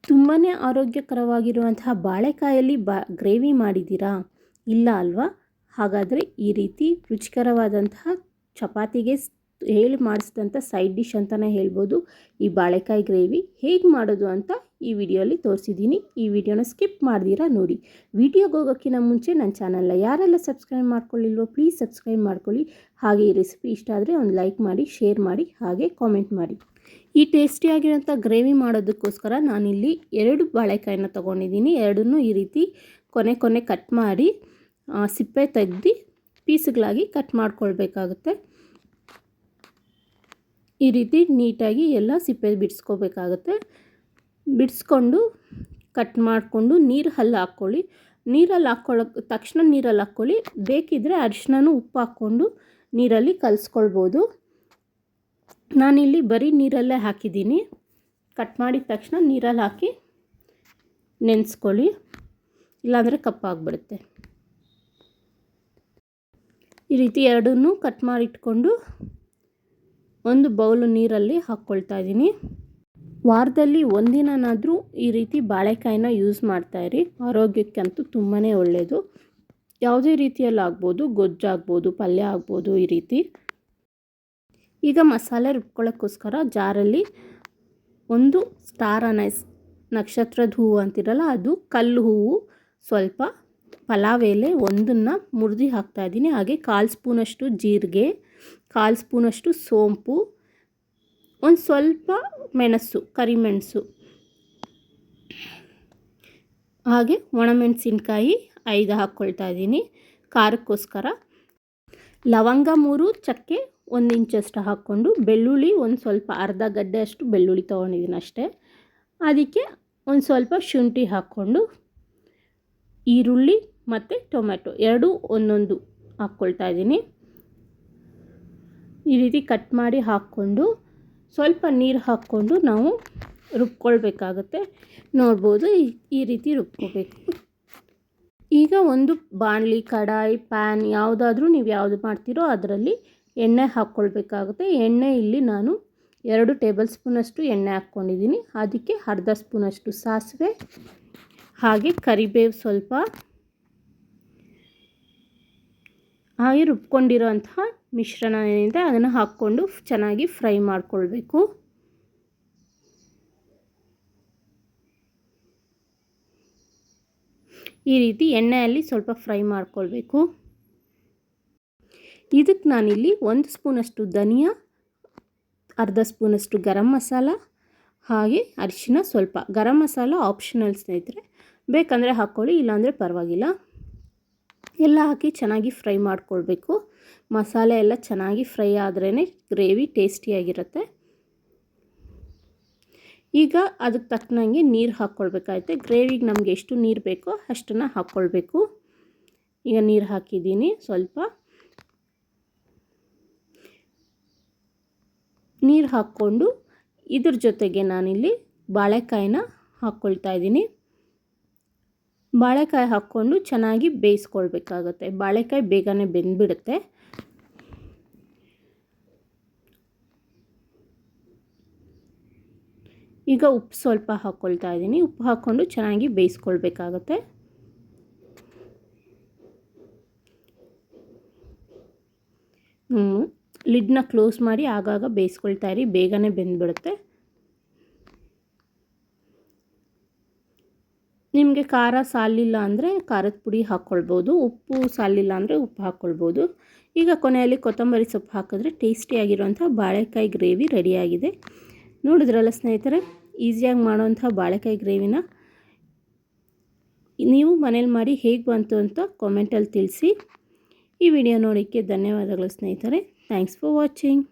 ತುಂಬಾ ಆರೋಗ್ಯಕರವಾಗಿರುವಂತಹ ಬಾಳೆಕಾಯಲ್ಲಿ ಗ್ರೇವಿ ಮಾಡಿದ್ದೀರಾ? ಇಲ್ಲ ಅಲ್ವಾ? ಹಾಗಾದರೆ ಈ ರೀತಿ ರುಚಿಕರವಾದಂತಹ ಚಪಾತಿಗೆ ಹೇಳಿ ಮಾಡಿಸಿದಂಥ ಸೈಡ್ ಡಿಶ್ ಅಂತಲೇ ಹೇಳ್ಬೋದು ಈ ಬಾಳೆಕಾಯಿ ಗ್ರೇವಿ. ಹೇಗೆ ಮಾಡೋದು ಅಂತ ಈ ವಿಡಿಯೋಲಿ ತೋರಿಸಿದ್ದೀನಿ. ಈ ವಿಡಿಯೋನ ಸ್ಕಿಪ್ ಮಾಡ್ದಿರಾ ನೋಡಿ. ವಿಡಿಯೋಗೆ ಹೋಗೋಕ್ಕಿಂತ ಮುಂಚೆ ನನ್ನ ಚಾನಲ್ನ ಯಾರೆಲ್ಲ ಸಬ್ಸ್ಕ್ರೈಬ್ ಮಾಡ್ಕೊಳ್ಳಿಲ್ವೋ ಪ್ಲೀಸ್ ಸಬ್ಸ್ಕ್ರೈಬ್ ಮಾಡ್ಕೊಳ್ಳಿ. ಹಾಗೆ ಈ ರೆಸಿಪಿ ಇಷ್ಟ ಆದರೆ ಒಂದು ಲೈಕ್ ಮಾಡಿ, ಶೇರ್ ಮಾಡಿ, ಹಾಗೆ ಕಾಮೆಂಟ್ ಮಾಡಿ. ಈ ಟೇಸ್ಟಿಯಾಗಿರೋಂಥ ಗ್ರೇವಿ ಮಾಡೋದಕ್ಕೋಸ್ಕರ ನಾನಿಲ್ಲಿ 2 ಬಾಳೆಕಾಯಿನ ತೊಗೊಂಡಿದ್ದೀನಿ. ಎರಡನ್ನೂ ಈ ರೀತಿ ಕೊನೆ ಕಟ್ ಮಾಡಿ ಸಿಪ್ಪೆ ತೆಗೆದು ಪೀಸ್ಗಳಾಗಿ ಕಟ್ ಮಾಡ್ಕೊಳ್ಬೇಕಾಗುತ್ತೆ. ಈ ರೀತಿ ನೀಟಾಗಿ ಎಲ್ಲ ಸಿಪ್ಪೆ ಬಿಡಿಸ್ಕೋಬೇಕಾಗುತ್ತೆ. ಬಿಡಿಸ್ಕೊಂಡು ಕಟ್ ಮಾಡಿಕೊಂಡು ನೀರಲ್ಲಿ ಹಾಕ್ಕೊಳ್ಳಿ. ನೀರಲ್ಲಿ ತಕ್ಷಣ ನೀರಲ್ಲಿ ಹಾಕ್ಕೊಳ್ಳಿ. ಬೇಕಿದ್ದರೆ ಅರಿಶಿನನೂ ಉಪ್ಪು ಹಾಕ್ಕೊಂಡು ನೀರಲ್ಲಿ ಕಲಿಸ್ಕೊಳ್ಬೋದು. ನಾನಿಲ್ಲಿ ಬರೀ ನೀರಲ್ಲೇ ಹಾಕಿದ್ದೀನಿ. ಕಟ್ ಮಾಡಿದ ತಕ್ಷಣ ನೀರಲ್ಲಿ ಹಾಕಿ ನೆನೆಸ್ಕೊಳ್ಳಿ, ಇಲ್ಲಾಂದರೆ ಕಪ್ಪಾಗಿಬಿಡುತ್ತೆ. ಈ ರೀತಿ ಎರಡನ್ನೂ ಕಟ್ ಮಾಡಿಟ್ಕೊಂಡು ಒಂದು ಬೌಲು ನೀರಲ್ಲಿ ಹಾಕ್ಕೊಳ್ತಾ ಇದ್ದೀನಿ. ವಾರದಲ್ಲಿ ಒಂದಿನಾದರೂ ಈ ರೀತಿ ಬಾಳೆಕಾಯಿನ ಯೂಸ್ ಮಾಡ್ತಾಯಿರಿ. ಆರೋಗ್ಯಕ್ಕಂತೂ ತುಂಬಾ ಒಳ್ಳೆಯದು. ಯಾವುದೇ ರೀತಿಯಲ್ಲಿ ಆಗ್ಬೋದು, ಗೊಜ್ಜಾಗ್ಬೋದು, ಪಲ್ಯ ಆಗ್ಬೋದು. ಈ ರೀತಿ ಈಗ ಮಸಾಲೆ ರುಬ್ಕೊಳ್ಳೋಕ್ಕೋಸ್ಕರ ಜಾರಲ್ಲಿ ಒಂದು ಸ್ಟಾರ್ ಅನೈಸ್ ನಕ್ಷತ್ರದ ಹೂವು ಅಂತಿರಲ್ಲ ಅದು, ಕಲ್ಲು ಹೂವು, ಸ್ವಲ್ಪ ಪಲಾವ್ ಎಲೆ ಒಂದನ್ನು ಮುರಿದು ಹಾಕ್ತಾಯಿದ್ದೀನಿ. ಹಾಗೆ 1/4 ಸ್ಪೂನಷ್ಟು ಜೀರಿಗೆ, 1/4 ಸ್ಪೂನಷ್ಟು ಸೋಂಪು, ಒಂದು ಸ್ವಲ್ಪ ಮೆಣಸು, ಕರಿಮೆಣಸು, ಹಾಗೆ ಒಣಮೆಣಸಿನ್ಕಾಯಿ 5 ಹಾಕ್ಕೊಳ್ತಾ ಇದ್ದೀನಿ ಖಾರಕ್ಕೋಸ್ಕರ. ಲವಂಗ 3, ಚಕ್ಕೆ 1 ಇಂಚಷ್ಟು ಹಾಕ್ಕೊಂಡು, ಬೆಳ್ಳುಳ್ಳಿ ಒಂದು ಸ್ವಲ್ಪ ಅರ್ಧ ಗಡ್ಡೆ ಅಷ್ಟು ಬೆಳ್ಳುಳ್ಳಿ ತೊಗೊಂಡಿದ್ದೀನಿ ಅಷ್ಟೇ. ಅದಕ್ಕೆ ಒಂದು ಸ್ವಲ್ಪ ಶುಂಠಿ ಹಾಕ್ಕೊಂಡು, ಈರುಳ್ಳಿ ಮತ್ತು ಟೊಮೆಟೊ 2 ಒಂದೊಂದು ಹಾಕ್ಕೊಳ್ತಾ ಇದ್ದೀನಿ. ಈ ರೀತಿ ಕಟ್ ಮಾಡಿ ಹಾಕ್ಕೊಂಡು ಸ್ವಲ್ಪ ನೀರು ಹಾಕ್ಕೊಂಡು ನಾವು ರುಬ್ಕೊಳ್ಬೇಕಾಗತ್ತೆ. ನೋಡ್ಬೋದು ಈ ರೀತಿ ರುಬ್ಕೋಬೇಕು. ಈಗ ಒಂದು ಬಾಣಲಿ, ಕಡಾಯಿ, ಪ್ಯಾನ್ ಯಾವುದಾದ್ರೂ ನೀವು ಯಾವುದು ಮಾಡ್ತೀರೋ ಅದರಲ್ಲಿ ಎಣ್ಣೆ ಹಾಕ್ಕೊಳ್ಬೇಕಾಗುತ್ತೆ. ಎಣ್ಣೆ ಇಲ್ಲಿ ನಾನು 2 ಟೇಬಲ್ ಸ್ಪೂನಷ್ಟು ಎಣ್ಣೆ ಹಾಕ್ಕೊಂಡಿದ್ದೀನಿ. ಅದಕ್ಕೆ ಅರ್ಧ ಸ್ಪೂನಷ್ಟು ಸಾಸಿವೆ, ಹಾಗೆ ಕರಿಬೇವು ಸ್ವಲ್ಪ, ಹಾಗೆ ರುಬ್ಕೊಂಡಿರೋ ಅಂತಹ ಮಿಶ್ರಣ ಏನಿದೆ ಅದನ್ನು ಹಾಕ್ಕೊಂಡು ಚೆನ್ನಾಗಿ ಫ್ರೈ ಮಾಡಿಕೊಳ್ಬೇಕು. ಈ ರೀತಿ ಎಣ್ಣೆಯಲ್ಲಿ ಸ್ವಲ್ಪ ಫ್ರೈ ಮಾಡ್ಕೊಳ್ಬೇಕು. ಇದಕ್ಕೆ ನಾನಿಲ್ಲಿ 1 ಸ್ಪೂನಷ್ಟು ಧನಿಯಾ, ಅರ್ಧ ಸ್ಪೂನಷ್ಟು ಗರಂ ಮಸಾಲ, ಹಾಗೆ ಅರಿಶಿನ ಸ್ವಲ್ಪ. ಗರಂ ಮಸಾಲ ಆಪ್ಷನಲ್ ಸ್ನೇಹಿತರೆ, ಬೇಕಂದರೆ ಹಾಕ್ಕೊಳ್ಳಿ, ಇಲ್ಲಾಂದರೆ ಪರವಾಗಿಲ್ಲ. ಎಲ್ಲ ಹಾಕಿ ಚೆನ್ನಾಗಿ ಫ್ರೈ ಮಾಡ್ಕೊಳ್ಬೇಕು. ಮಸಾಲೆ ಎಲ್ಲ ಚೆನ್ನಾಗಿ ಫ್ರೈ ಆದ್ರೇ ಗ್ರೇವಿ ಟೇಸ್ಟಿಯಾಗಿರುತ್ತೆ. ಈಗ ಅದಕ್ಕೆ ತಕ್ಕನಂಗೆ ನೀರು ಹಾಕ್ಕೊಳ್ಬೇಕಾಗುತ್ತೆ. ಗ್ರೇವಿಗೆ ನಮಗೆ ಎಷ್ಟು ನೀರು ಬೇಕೋ ಅಷ್ಟನ್ನು ಹಾಕ್ಕೊಳ್ಬೇಕು. ಈಗ ನೀರು ಹಾಕಿದ್ದೀನಿ. ಸ್ವಲ್ಪ ನೀರು ಹಾಕ್ಕೊಂಡು ಇದ್ರ ಜೊತೆಗೆ ನಾನಿಲ್ಲಿ ಬಾಳೆಕಾಯಿನ ಹಾಕ್ಕೊಳ್ತಾ ಇದ್ದೀನಿ. ಬಾಳೆಕಾಯಿ ಹಾಕ್ಕೊಂಡು ಚೆನ್ನಾಗಿ ಬೇಯಿಸ್ಕೊಳ್ಬೇಕಾಗುತ್ತೆ. ಬಾಳೆಕಾಯಿ ಬೇಗನೆ ಬೆಂದ್ಬಿಡುತ್ತೆ. ಈಗ ಉಪ್ಪು ಸ್ವಲ್ಪ ಹಾಕ್ಕೊಳ್ತಾ ಇದ್ದೀನಿ. ಉಪ್ಪು ಹಾಕ್ಕೊಂಡು ಚೆನ್ನಾಗಿ ಬೇಯಿಸ್ಕೊಳ್ಬೇಕಾಗತ್ತೆ. ಲಿಡ್ನ ಕ್ಲೋಸ್ ಮಾಡಿ ಆಗಾಗ ಬೇಯಿಸ್ಕೊಳ್ತಾ ಇರಿ, ಬೇಗನೆ ಬೆಂದ್ಬಿಡುತ್ತೆ. ನಿಮಗೆ ಖಾರ ಸಾಲಿಲ್ಲ ಅಂದರೆ ಖಾರದ ಪುಡಿ ಹಾಕ್ಕೊಳ್ಬೋದು, ಉಪ್ಪು ಸಾಲಿಲ್ಲ ಅಂದರೆ ಉಪ್ಪು ಹಾಕ್ಕೊಳ್ಬೋದು. ಈಗ ಕೊನೆಯಲ್ಲಿ ಕೊತ್ತಂಬರಿ ಸೊಪ್ಪು ಹಾಕಿದ್ರೆ ಟೇಸ್ಟಿಯಾಗಿರುವಂಥ ಬಾಳೆಕಾಯಿ ಗ್ರೇವಿ ರೆಡಿಯಾಗಿದೆ. ನೋಡಿದ್ರಲ್ಲ ಸ್ನೇಹಿತರೆ, ಈಸಿಯಾಗಿ ಮಾಡೋವಂಥ ಬಾಳೆಕಾಯಿ ಗ್ರೇವಿನ ನೀವು ಮನೇಲಿ ಮಾಡಿ ಹೇಗೆ ಬಂತು ಅಂತ ಕಾಮೆಂಟಲ್ಲಿ ತಿಳಿಸಿ. ಈ ವಿಡಿಯೋ ನೋಡೋಕ್ಕೆ ಧನ್ಯವಾದಗಳು ಸ್ನೇಹಿತರೆ. Thanks for watching.